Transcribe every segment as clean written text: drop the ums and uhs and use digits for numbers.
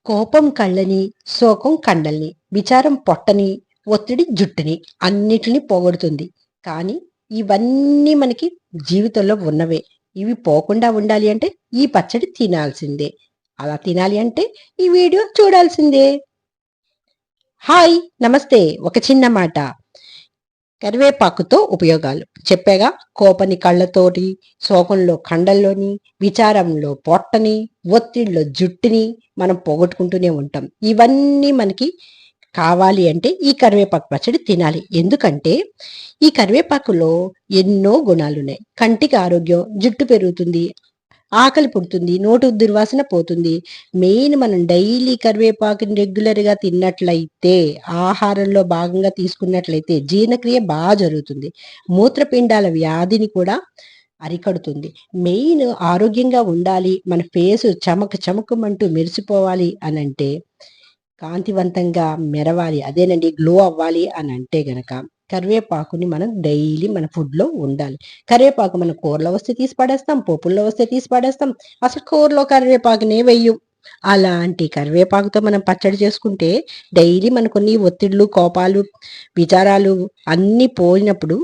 కోపం కళ్ళని, శోకం కండల్ని, విచారం పొట్టని, ఒత్తిడి జుట్టుని అన్నిటిని పోగొడుతుంది. కానీ ఇవన్నీ మనకి జీవితంలో ఉన్నవే. ఇవి పోకుండా ఉండాలి అంటే ఈ పచ్చడి తినాల్సిందే. అలా తినాలి అంటే ఈ వీడియో చూడాల్సిందే. హాయ్! నమస్తే. ఒక చిన్న మాట. కరివేపాకుతో ఉపయోగాలు చెప్పాగా. కోపని కళ్ళతోటి, శోకంలో కండల్లోని, విచారంలో పొట్టని, ఒత్తిడిలో జుట్టుని మనం పోగొట్టుకుంటూనే ఉంటాం. ఇవన్నీ మనకి కావాలి అంటే ఈ కరివేపాకు పచ్చడి తినాలి. ఎందుకంటే ఈ కరివేపాకులో ఎన్నో గుణాలున్నాయి. కంటికి ఆరోగ్యం, జుట్టు పెరుగుతుంది, ఆకలి పుడుతుంది, నోటు దుర్వాసన పోతుంది. మెయిన్ మనం డైలీ కరివేపాకుని రెగ్యులర్‌గా తిన్నట్లయితే, ఆహారంలో భాగంగా తీసుకున్నట్లయితే జీర్ణక్రియ జరుగుతుంది. మూత్రపిండాల వ్యాధిని కూడా అరికడుతుంది. మెయిన్ ఆరోగ్యంగా ఉండాలి, మన ఫేసు చమకుమంటూ మెరిసిపోవాలి అనంటే, కాంతివంతంగా మెరవాలి, అదేనండి గ్లో అవ్వాలి అనంటే గనక కరివేపాకుని మనం డైలీ మన ఫుడ్‌లో ఉండాలి. కరివేపాకు మన కూరలో వస్తే తీసి పడేస్తాం, పోపుల్లో వస్తే తీసి పడేస్తాం. అసలు కూరలో కరివేపాకునే వెయ్యం. అలాంటి కరివేపాకుతో మనం పచ్చడి చేసుకుంటే డైలీ మనకున్ని ఒత్తిడులు, కోపాలు, విచారాలు అన్నీ పోయినప్పుడు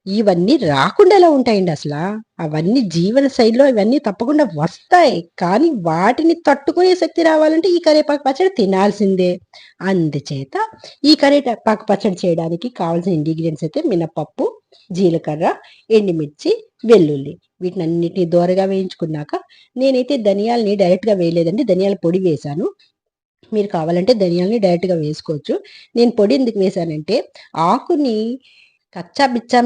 ఇవన్నీ రాకుండా ఎలా ఉంటాయండి అసలా? అవన్నీ జీవన శైలిలో ఇవన్నీ తప్పకుండా వస్తాయి. కానీ వాటిని తట్టుకునే శక్తి రావాలంటే ఈ కరివేపాకు పచ్చడి తినాల్సిందే. అందుచేత ఈ కరివేపాకు పచ్చడి చేయడానికి కావాల్సిన ఇంగ్రీడియెంట్స్ అయితే మినపప్పు, జీలకర్ర, ఎండుమిర్చి, వెల్లుల్లి. వీటినన్నిటిని దోరగా వేయించుకున్నాక నేనైతే ధనియాలని డైరెక్ట్‌గా వేయలేదండి. ధనియాల పొడి వేశాను. మీరు కావాలంటే ధనియాలని డైరెక్ట్‌గా వేసుకోవచ్చు. నేను పొడి ఎందుకు వేశానంటే ఆకుని కచ్చా బిచ్చా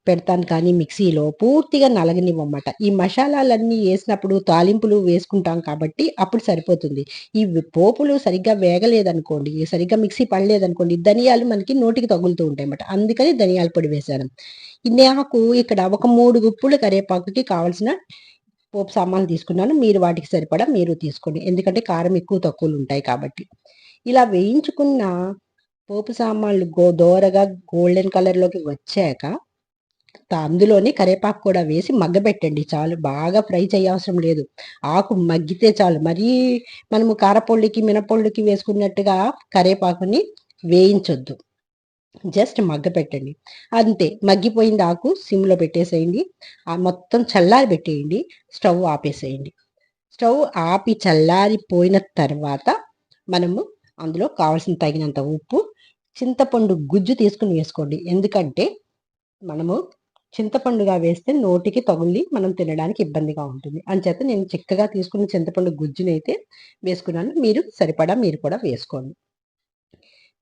పెడతాను కానీ మిక్సీలో పూర్తిగా నలగనివ్వమాట. ఈ మసాలాలన్నీ ఏసినప్పుడు తాలింపులు వేసుకుంటాం కాబట్టి అప్పుడు సరిపోతుంది. ఈ పోపులు సరిగ్గా వేగలేదనుకోండి, సరిగ్గా మిక్సీ పడలేదనుకోండి, ధనియాలు మనకి నోటికి తగులుతూ ఉంటాయన్నమాట. అందుకని ధనియాల పొడి వేశాను. నాకు ఇక్కడ ఒక 3 గుప్పుల కరివేపాకుకి కావాల్సిన పోపు సామాన్లు తీసుకున్నాను. మీరు వాటికి సరిపడా మీరు తీసుకోండి. ఎందుకంటే కారం ఎక్కువ తక్కువలుంటాయి కాబట్టి. ఇలా వేయించుకున్న పోపు సామాన్లు దోరగా గోల్డెన్ కలర్‌లోకి వచ్చాక అందులోనే కరివేపాకు కూడా వేసి మగ్గబెట్టండి చాలు. బాగా ఫ్రై చేయవసరం లేదు. ఆకు మగ్గితే చాలు. మరీ మనము కారపొడికి, మినపొడికి వేసుకున్నట్టుగా కరివేపాకుని వేయించొద్దు. జస్ట్ మగ్గపెట్టండి. అంతే. మగ్గిపోయింది ఆకు సిమ్‌లో పెట్టేసేయండి. మొత్తం చల్లారబెట్టేయండి. స్టవ్ ఆపేసేయండి. స్టవ్ ఆపి చల్లారిపోయిన తర్వాత మనము అందులో కావాల్సిన తగినంత ఉప్పు, చింతపండు గుజ్జు తీసుకొని వేసుకోండి. ఎందుకంటే మనము చింతపండుగా వేస్తే నోటికి తగులి మనం తినడానికి ఇబ్బందిగా ఉంటుంది. అంచేత నేను చిక్కగా తీసుకున్న చింతపండు గుజ్జునైతే వేసుకున్నాను. మీరు కూడా వేసుకోండి.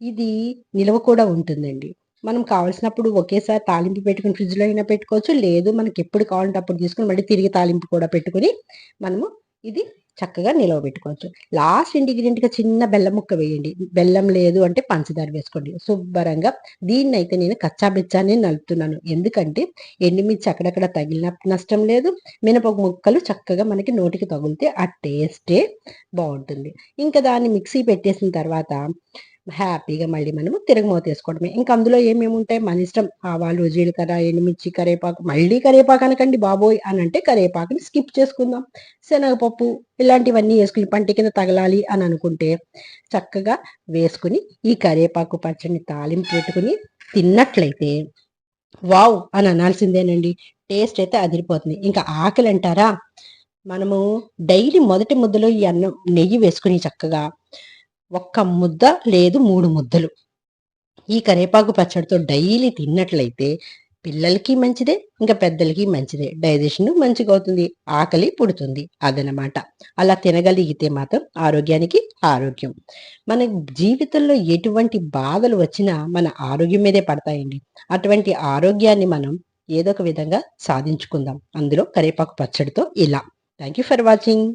ఇది నిలవ కూడా ఉంటుందండి. మనం కావాల్సినప్పుడు ఒకేసారి తాలింపు పెట్టుకొని ఫ్రిడ్జ్‌లో అయినా పెట్టుకోవచ్చు. లేదు మనకెప్పుడు కావాలంటే అప్పుడు తీసుకొని మళ్ళీ తిరిగి తాలింపు కూడా పెట్టుకొని మనము ఇది చక్కగా నిలవ పెట్టుకోవచ్చు. లాస్ట్ ఇంగ్రీడియెంట్‌గా చిన్న బెల్లం ముక్క వేయండి. బెల్లం లేదు అంటే పంచదార వేసుకోండి. శుబ్బరంగా దీన్నైతే నేను కచ్చా బిచ్చానే నలుపుతున్నాను. ఎందుకంటే ఎండుమిర్చి అక్కడక్కడ తగిలిన నష్టం లేదు. మినపప్పు ముక్కలు చక్కగా మనకి నోటికి తగులితే ఆ టేస్టే బావుంటుంది. ఇంకా దాన్ని మిక్సీ పెట్టేసిన తర్వాత హ్యాపీగా మళ్ళీ మనము తిరగమోతేసుకోవడమే. ఇంక అందులో ఏమేముంటాయి మన ఇష్టం. ఆవాలు, జీలకర్ర, ఎండుమిర్చి, కరివేపాకు, మళ్ళీ కరివేపాకు అనకండి బాబోయ్! అనంటే కరివేపాకుని స్కిప్ చేసుకుందాం. శనగపప్పు ఇలాంటివన్నీ ఏసుకొని పంటి కింద తగలాలి అని అనుకుంటే చక్కగా వేసుకొని ఈ కరివేపాకు పచ్చడిని తాలింపు పెట్టుకొని తిన్నట్లయితే వావ్! అని అనాల్సిందేనండి. టేస్ట్ అయితే అదిరిపోతుంది. ఇంకా ఆకలంటారా? మనము డైలీ మొదటి ముద్దలో ఈ అన్నం నెయ్యి వేసుకొని చక్కగా ఒక్క ముద్ద లేదు 3 ముద్దలు ఈ కరివేపాకు పచ్చడితో డైలీ తిన్నట్లయితే పిల్లలకి మంచిదే, ఇంకా పెద్దలకి మంచిదే. డైజెషన్ మంచిగవుతుంది. ఆకలి పుడుతుంది. అదనమాట. అలా తినగలిగితే మాత్రం ఆరోగ్యానికి ఆరోగ్యం. మన జీవితంలో ఎటువంటి బాధలు వచ్చినా మన ఆరోగ్యం మీదే పడతాయండి. అటువంటి ఆరోగ్యాన్ని మనం ఏదో ఒక విధంగా సాధించుకుందాం. అందులో కరివేపాకు పచ్చడితో ఇలా. Thank you for watching.